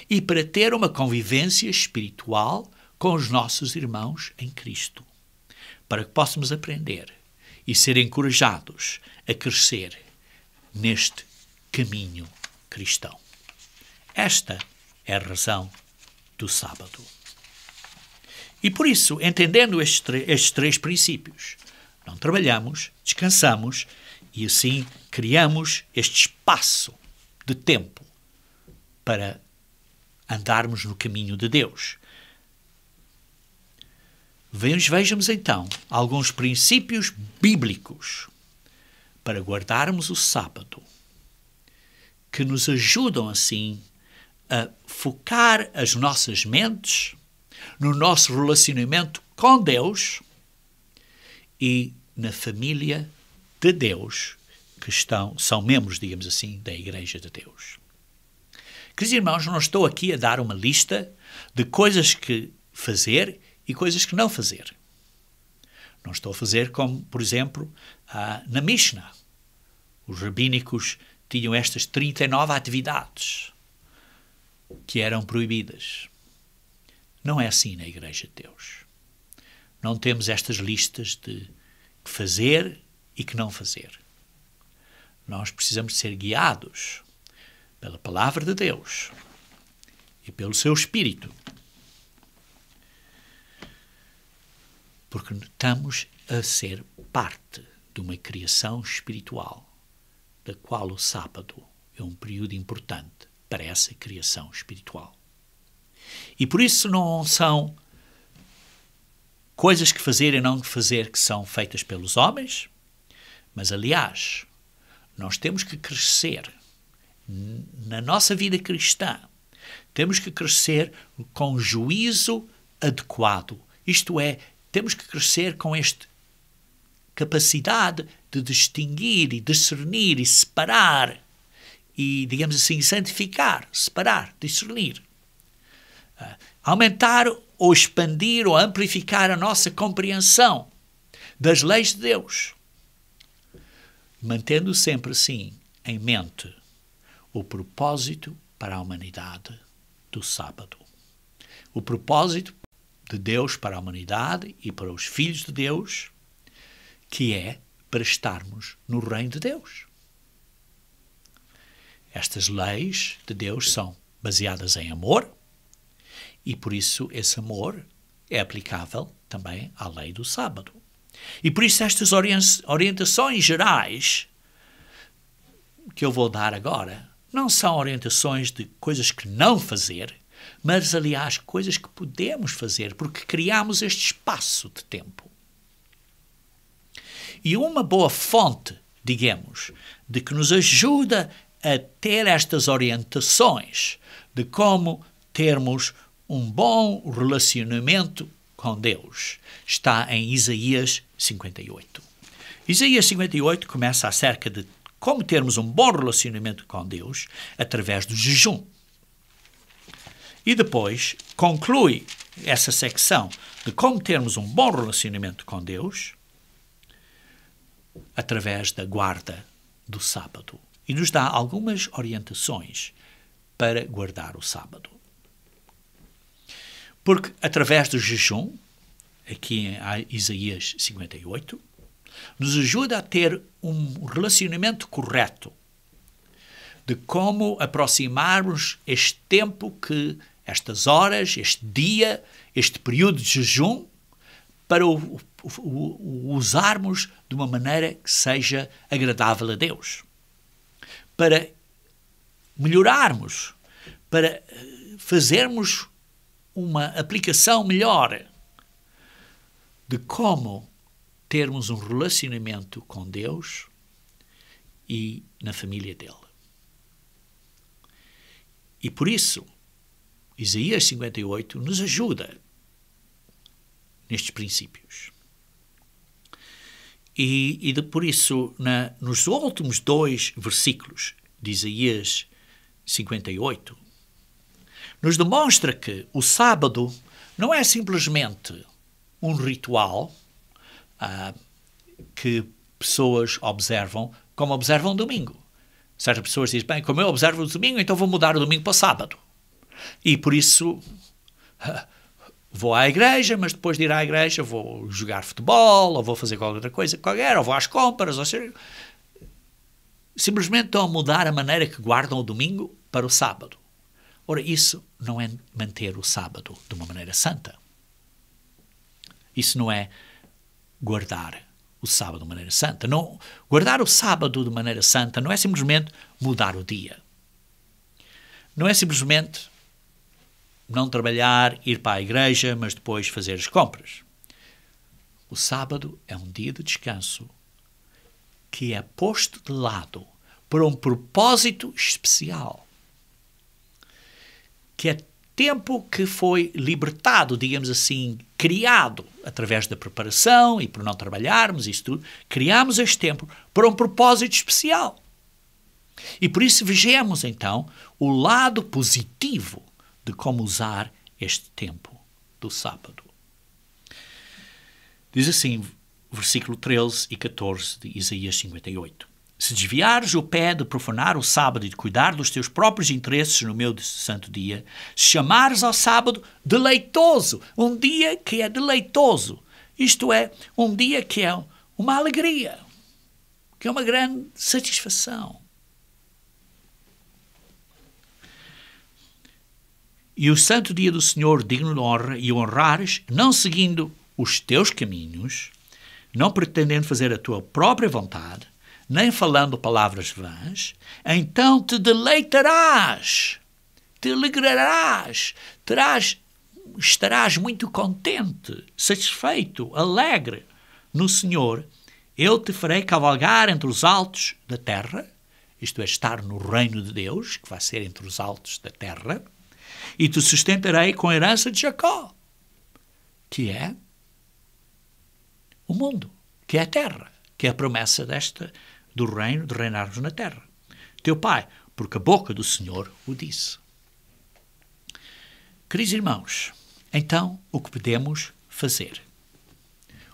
e para ter uma convivência espiritual com os nossos irmãos em Cristo, para que possamos aprender e ser encorajados a crescer neste caminho cristão. Esta é a razão do sábado. E por isso, entendendo estes 3 princípios, não trabalhamos, descansamos e assim criamos este espaço de tempo para andarmos no caminho de Deus. Vejamos então alguns princípios bíblicos para guardarmos o sábado, que nos ajudam assim a focar as nossas mentes no nosso relacionamento com Deus e na família de Deus, que são membros, digamos assim, da Igreja de Deus. Queridos irmãos, não estou aqui a dar uma lista de coisas que fazer e coisas que não fazer. Não estou a fazer como, por exemplo, na Mishnah. Os rabínicos tinham estas 39 atividades que eram proibidas. Não é assim na Igreja de Deus. Não temos estas listas de que fazer e que não fazer. Nós precisamos ser guiados pela Palavra de Deus e pelo seu Espírito. Porque estamos a ser parte de uma criação espiritual, da qual o sábado é um período importante para essa criação espiritual. E por isso não são coisas que fazer e não fazer que são feitas pelos homens, mas, aliás, nós temos que crescer na nossa vida cristã. Temos que crescer com juízo adequado. Isto é, temos que crescer com esta capacidade de distinguir e discernir e separar e, digamos assim, santificar, separar, discernir. Aumentar ou expandir ou amplificar a nossa compreensão das leis de Deus, mantendo sempre assim em mente o propósito para a humanidade do sábado. O propósito de Deus para a humanidade e para os filhos de Deus, que é para estarmos no reino de Deus. Estas leis de Deus são baseadas em amor e, por isso, esse amor é aplicável também à lei do sábado. E, por isso, estas orientações gerais que eu vou dar agora não são orientações de coisas que não fazer, mas, aliás, coisas que podemos fazer, porque criamos este espaço de tempo. E uma boa fonte, digamos, de que nos ajuda a ter estas orientações de como termos um bom relacionamento com Deus está em Isaías 58. Isaías 58 começa acerca de como termos um bom relacionamento com Deus através do jejum. E depois conclui essa secção de como termos um bom relacionamento com Deus através da guarda do sábado. E nos dá algumas orientações para guardar o sábado. Porque através do jejum, aqui em Isaías 58, nos ajuda a ter um relacionamento correto de como aproximarmos este tempo, estas horas, este dia, este período de jejum, para o usarmos de uma maneira que seja agradável a Deus. Para melhorarmos, para fazermos uma aplicação melhor de como termos um relacionamento com Deus e na família dele. E por isso, Isaías 58 nos ajuda nestes princípios. E por isso, nos últimos 2 versículos de Isaías 58, nos demonstra que o sábado não é simplesmente um ritual que pessoas observam como observam o domingo. Certas pessoas dizem, bem, como eu observo o domingo, então vou mudar o domingo para o sábado. E por isso vou à igreja, mas depois de ir à igreja vou jogar futebol, ou vou fazer qualquer outra coisa qualquer, ou vou às compras, ou seja, simplesmente estão a mudar a maneira que guardam o domingo para o sábado. Ora, isso não é manter o sábado de uma maneira santa. Isso não é guardar o sábado de maneira santa. Não, guardar o sábado de maneira santa não é simplesmente mudar o dia. Não é simplesmente não trabalhar, ir para a igreja, mas depois fazer as compras. O sábado é um dia de descanso que é posto de lado para um propósito especial, que é tempo que foi libertado, digamos assim, criado através da preparação e por não trabalharmos isso tudo, criamos este tempo para um propósito especial. E por isso vejamos então o lado positivo de como usar este tempo do sábado. Diz assim, versículo 13 e 14 de Isaías 58. Se desviares o pé de profanar o sábado e de cuidar dos teus próprios interesses no meu santo dia, se chamares ao sábado deleitoso, um dia que é deleitoso, isto é, um dia que é uma alegria, que é uma grande satisfação. E o santo dia do Senhor digno de honra e o honrares, não seguindo os teus caminhos, não pretendendo fazer a tua própria vontade, nem falando palavras vãs, então te deleitarás, te alegrarás, estarás muito contente, satisfeito, alegre no Senhor. Eu te farei cavalgar entre os altos da terra, isto é, estar no reino de Deus, que vai ser entre os altos da terra, e te sustentarei com a herança de Jacó, que é o mundo, que é a terra, que é a promessa do reino, de reinarmos na terra. Teu pai, porque a boca do Senhor o disse. Queridos irmãos, então o que podemos fazer?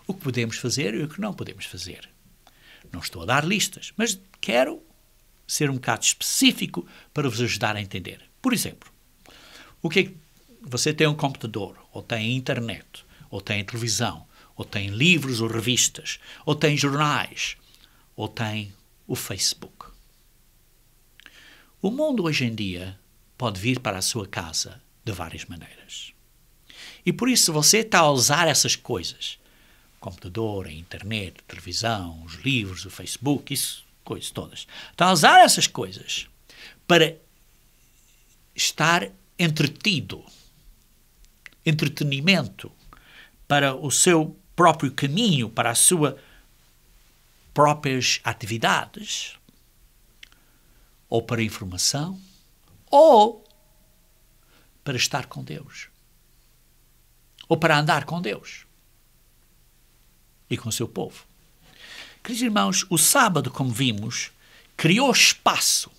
O que podemos fazer e o que não podemos fazer. Não estou a dar listas, mas quero ser um bocado específico para vos ajudar a entender. Por exemplo, o que é que você tem um computador, ou tem internet, ou tem televisão, ou tem livros ou revistas, ou tem jornais, ou tem o Facebook. O mundo hoje em dia pode vir para a sua casa de várias maneiras. E por isso você está a usar essas coisas, o computador, a internet, a televisão, os livros, o Facebook, isso, coisas todas. Está a usar essas coisas para estar entretido, entretenimento, para o seu próprio caminho, para as suas próprias atividades, ou para informação, ou para estar com Deus, ou para andar com Deus e com o seu povo. Queridos irmãos, o sábado, como vimos, criou espaço.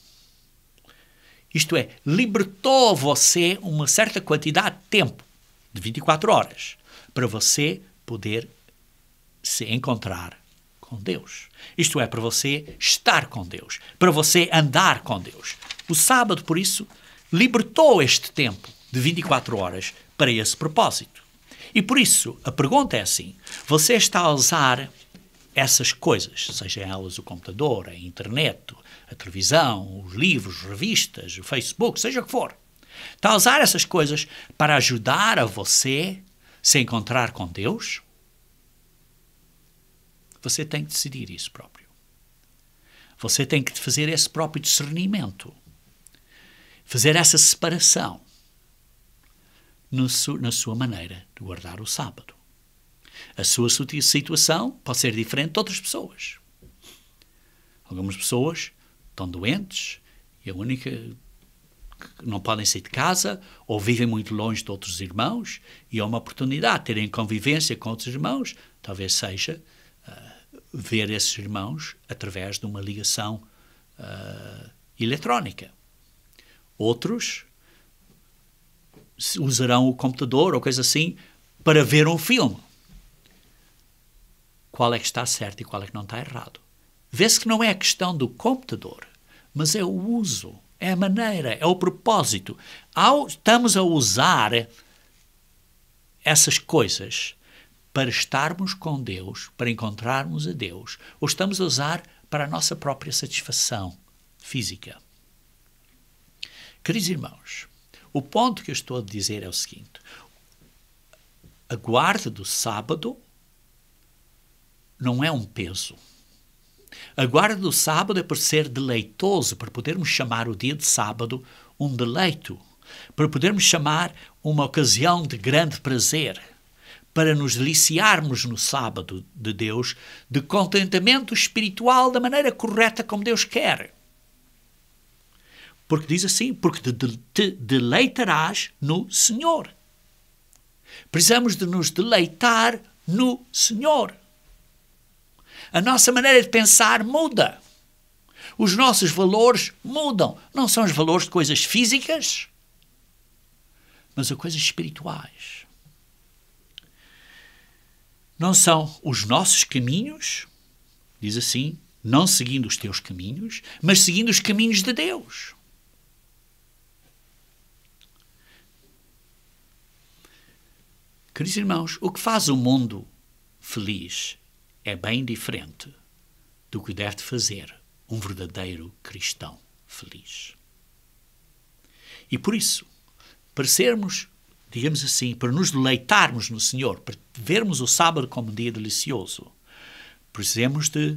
Isto é, libertou você uma certa quantidade de tempo, de 24 horas, para você poder se encontrar com Deus. Isto é, para você estar com Deus, para você andar com Deus. O sábado, por isso, libertou este tempo de 24 horas para esse propósito. E por isso, a pergunta é assim, você está a usar essas coisas, sejam elas o computador, a internet, a televisão, os livros, revistas, o Facebook, seja o que for. Está a usar essas coisas para ajudar a você se encontrar com Deus? Você tem que decidir isso próprio. Você tem que fazer esse próprio discernimento. Fazer essa separação na sua maneira de guardar o sábado. A sua situação pode ser diferente de outras pessoas. Algumas pessoas estão doentes e a única que não podem sair de casa ou vivem muito longe de outros irmãos e é uma oportunidade de terem convivência com outros irmãos, talvez seja ver esses irmãos através de uma ligação eletrónica. Outros usarão o computador ou coisa assim para ver um filme. Qual é que está certo e qual é que não está errado? Vê-se que não é a questão do computador, mas é o uso, é a maneira, é o propósito. Estamos a usar essas coisas para estarmos com Deus, para encontrarmos a Deus, ou estamos a usar para a nossa própria satisfação física. Queridos irmãos, o ponto que eu estou a dizer é o seguinte: a guarda do sábado não é um peso. A guarda do sábado é por ser deleitoso, para podermos chamar o dia de sábado um deleito, para podermos chamar uma ocasião de grande prazer, para nos deliciarmos no sábado de Deus, de contentamento espiritual da maneira correta como Deus quer. Porque diz assim, porque te deleitarás no Senhor. Precisamos de nos deleitar no Senhor. A nossa maneira de pensar muda. Os nossos valores mudam. Não são os valores de coisas físicas, mas de coisas espirituais. Não são os nossos caminhos, diz assim, não seguindo os teus caminhos, mas seguindo os caminhos de Deus. Queridos irmãos, o que faz o mundo feliz é bem diferente do que deve fazer um verdadeiro cristão feliz. E por isso, para sermos, digamos assim, para nos deleitarmos no Senhor, para vermos o sábado como um dia delicioso, precisamos de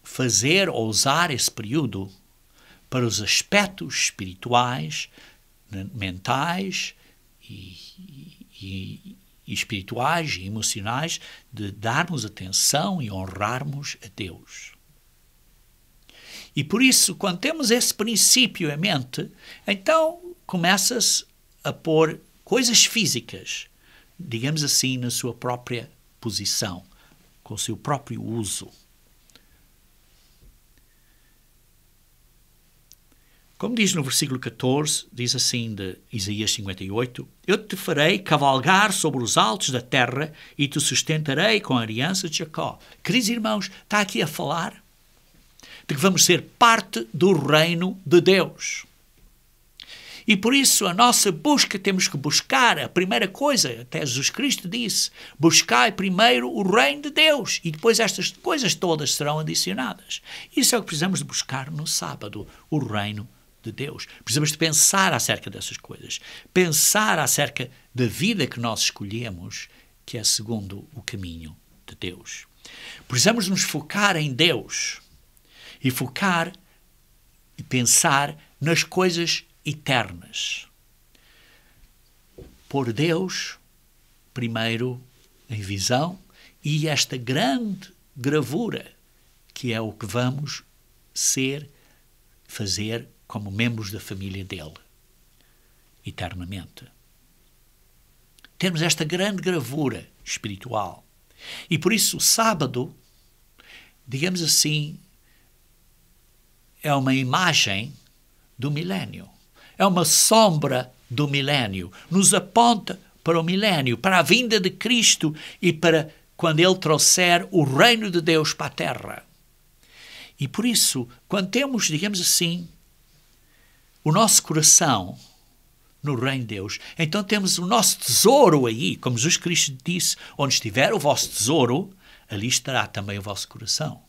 fazer ou usar esse período para os aspectos espirituais, mentais e espirituais e emocionais de darmos atenção e honrarmos a Deus. E por isso, quando temos esse princípio em mente, então começa-se a pôr coisas físicas, digamos assim, na sua própria posição, com o seu próprio uso. Como diz no versículo 14, diz assim de Isaías 58, eu te farei cavalgar sobre os altos da terra e te sustentarei com a aliança de Jacó. Queridos irmãos, está aqui a falar de que vamos ser parte do reino de Deus. E por isso a nossa busca, temos que buscar a primeira coisa, até Jesus Cristo disse, buscai primeiro o reino de Deus e depois estas coisas todas serão adicionadas. Isso é o que precisamos de buscar no sábado, o reino de Deus. Precisamos de pensar acerca dessas coisas, pensar acerca da vida que nós escolhemos, que é segundo o caminho de Deus. Precisamos nos focar em Deus e focar e pensar nas coisas eternas. Pôr Deus primeiro em visão e esta grande gravura que é o que vamos fazer como membros da família dele, eternamente. Temos esta grande gravura espiritual. E por isso o sábado, digamos assim, é uma imagem do milénio. É uma sombra do milénio. Nos aponta para o milénio, para a vinda de Cristo e para quando ele trouxer o reino de Deus para a terra. E por isso, quando temos, digamos assim, o nosso coração no reino de Deus, então temos o nosso tesouro aí, como Jesus Cristo disse, onde estiver o vosso tesouro, ali estará também o vosso coração.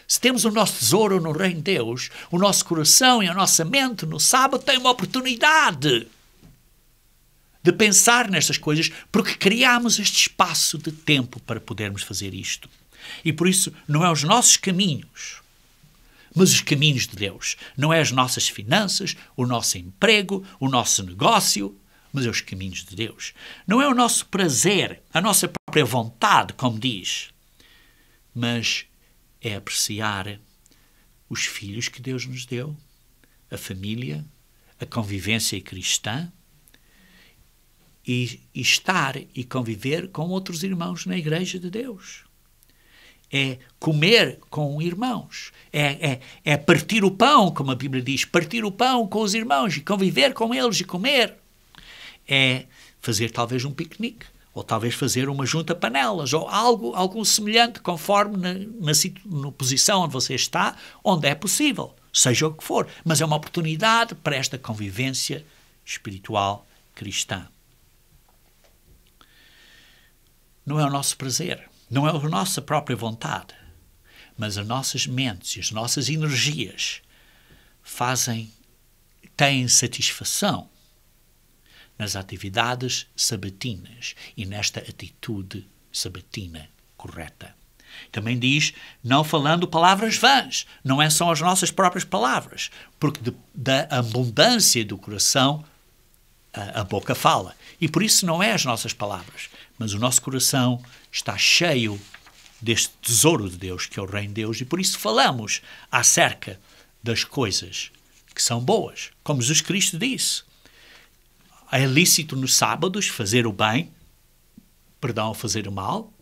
Se temos o nosso tesouro no reino de Deus, o nosso coração e a nossa mente no sábado tem uma oportunidade de pensar nestas coisas, porque criamos este espaço de tempo para podermos fazer isto. E por isso não é os nossos caminhos, mas os caminhos de Deus. Não é as nossas finanças, o nosso emprego, o nosso negócio, mas é os caminhos de Deus. Não é o nosso prazer, a nossa própria vontade, como diz, mas é apreciar os filhos que Deus nos deu, a família, a convivência cristã e estar e conviver com outros irmãos na Igreja de Deus. É comer com irmãos, é partir o pão, como a Bíblia diz, partir o pão com os irmãos e conviver com eles e comer. É fazer talvez um piquenique, ou talvez fazer uma junta panelas, ou algo semelhante, conforme na posição onde você está, onde é possível, seja o que for. Mas é uma oportunidade para esta convivência espiritual cristã. Não é o nosso prazer, não é a nossa própria vontade, mas as nossas mentes e as nossas energias têm satisfação nas atividades sabatinas e nesta atitude sabatina correta. Também diz, não falando palavras vãs. Não são as nossas próprias palavras, porque da abundância do coração a boca fala. E por isso não é as nossas palavras, mas o nosso coração está cheio deste tesouro de Deus, que é o reino de Deus, e por isso falamos acerca das coisas que são boas. Como Jesus Cristo disse, é lícito nos sábados fazer o bem, fazer o mal,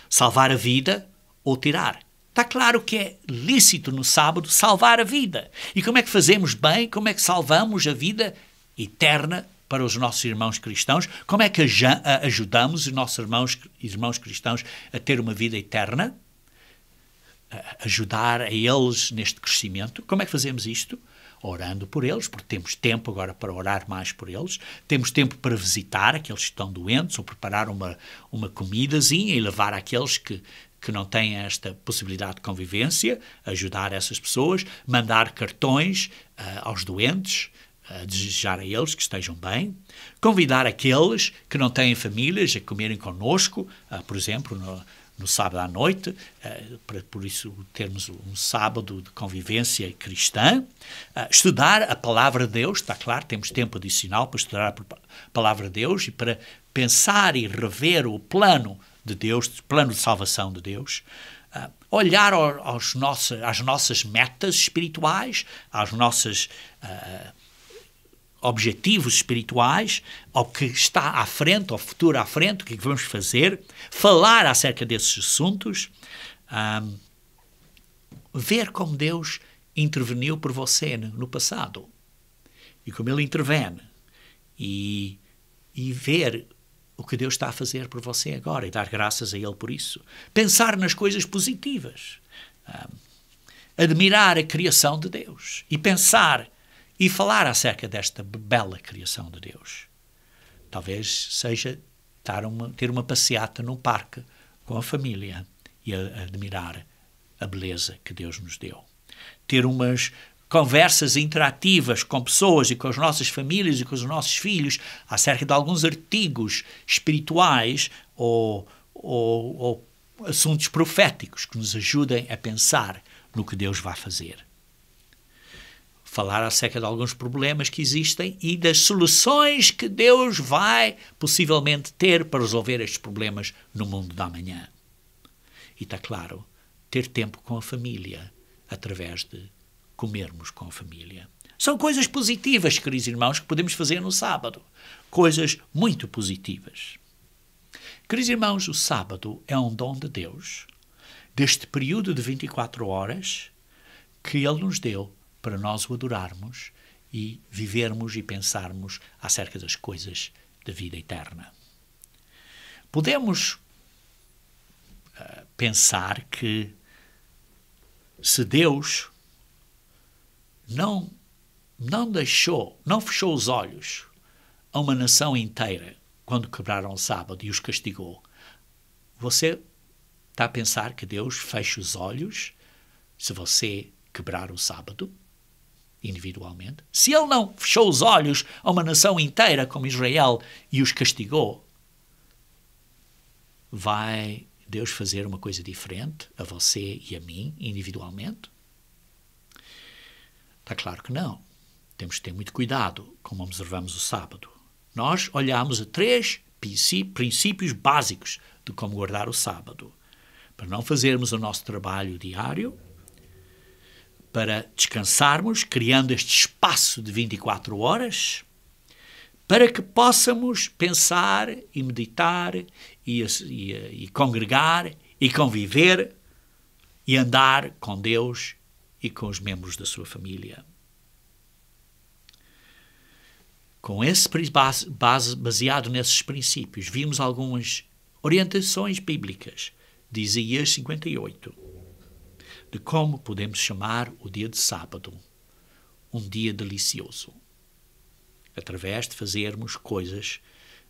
salvar a vida ou tirar. Está claro que é lícito no sábado salvar a vida. E como é que fazemos bem? Como é que salvamos a vida eterna para os nossos irmãos cristãos? Como é que ajudamos os nossos irmãos cristãos a ter uma vida eterna? Ajudar a eles neste crescimento. Como é que fazemos isto? Orando por eles, porque temos tempo agora para orar mais por eles. Temos tempo para visitar aqueles que estão doentes ou preparar uma comidazinha e levar aqueles que não têm esta possibilidade de convivência, ajudar essas pessoas, mandar cartões aos doentes, desejar a eles que estejam bem, convidar aqueles que não têm famílias a comerem connosco, por exemplo, no sábado à noite, para por isso termos um sábado de convivência cristã, estudar a palavra de Deus, está claro, temos tempo adicional para estudar a palavra de Deus e para pensar e rever o plano de Deus, o plano de salvação de Deus, olhar às nossas metas espirituais, às nossas objetivos espirituais, ao que está à frente, ao futuro à frente, o que vamos fazer, falar acerca desses assuntos, ver como Deus interveniu por você no passado e como Ele intervém e ver o que Deus está a fazer por você agora e dar graças a Ele por isso. Pensar nas coisas positivas, admirar a criação de Deus e pensar e falar acerca desta bela criação de Deus. Talvez seja ter uma passeata num parque com a família e admirar a beleza que Deus nos deu. Ter umas conversas interativas com pessoas e com as nossas famílias e com os nossos filhos acerca de alguns artigos espirituais ou assuntos proféticos que nos ajudem a pensar no que Deus vai fazer. Falar acerca de alguns problemas que existem e das soluções que Deus vai possivelmente ter para resolver estes problemas no mundo da manhã. E está claro, ter tempo com a família através de comermos com a família. São coisas positivas, queridos irmãos, que podemos fazer no sábado. Coisas muito positivas. Queridos irmãos, o sábado é um dom de Deus, deste período de 24 horas que Ele nos deu para nós o adorarmos e vivermos e pensarmos acerca das coisas da vida eterna. Podemos pensar que se Deus não fechou os olhos a uma nação inteira quando quebraram o sábado e os castigou, você está a pensar que Deus fecha os olhos se você quebrar o sábado individualmente? Se Ele não fechou os olhos a uma nação inteira como Israel e os castigou, vai Deus fazer uma coisa diferente a você e a mim individualmente? Está claro que não. Temos que ter muito cuidado como observamos o sábado. Nós olhamos a 3 princípios básicos de como guardar o sábado. Para não fazermos o nosso trabalho diário, para descansarmos, criando este espaço de 24 horas, para que possamos pensar e meditar e congregar e conviver e andar com Deus e com os membros da sua família. Com esse baseado nesses princípios, vimos algumas orientações bíblicas de Isaías 58, de como podemos chamar o dia de sábado um dia delicioso, através de fazermos coisas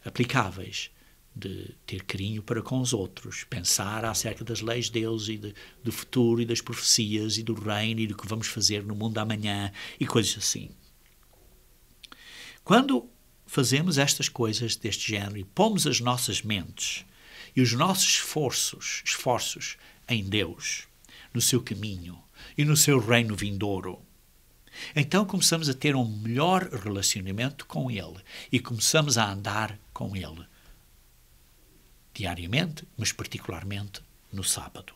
aplicáveis, de ter carinho para com os outros, pensar acerca das leis de Deus e do futuro e das profecias e do reino e do que vamos fazer no mundo amanhã e coisas assim. Quando fazemos estas coisas deste género e pomos as nossas mentes e os nossos esforços em Deus, no seu caminho e no seu reino vindouro. Então começamos a ter um melhor relacionamento com Ele e começamos a andar com Ele diariamente, mas particularmente no sábado.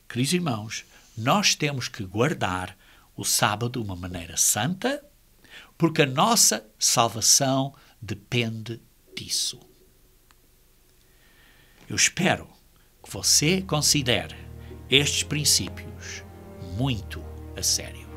Queridos irmãos, nós temos que guardar o sábado de uma maneira santa, porque a nossa salvação depende disso. Eu espero que você considere estes princípios muito a sério.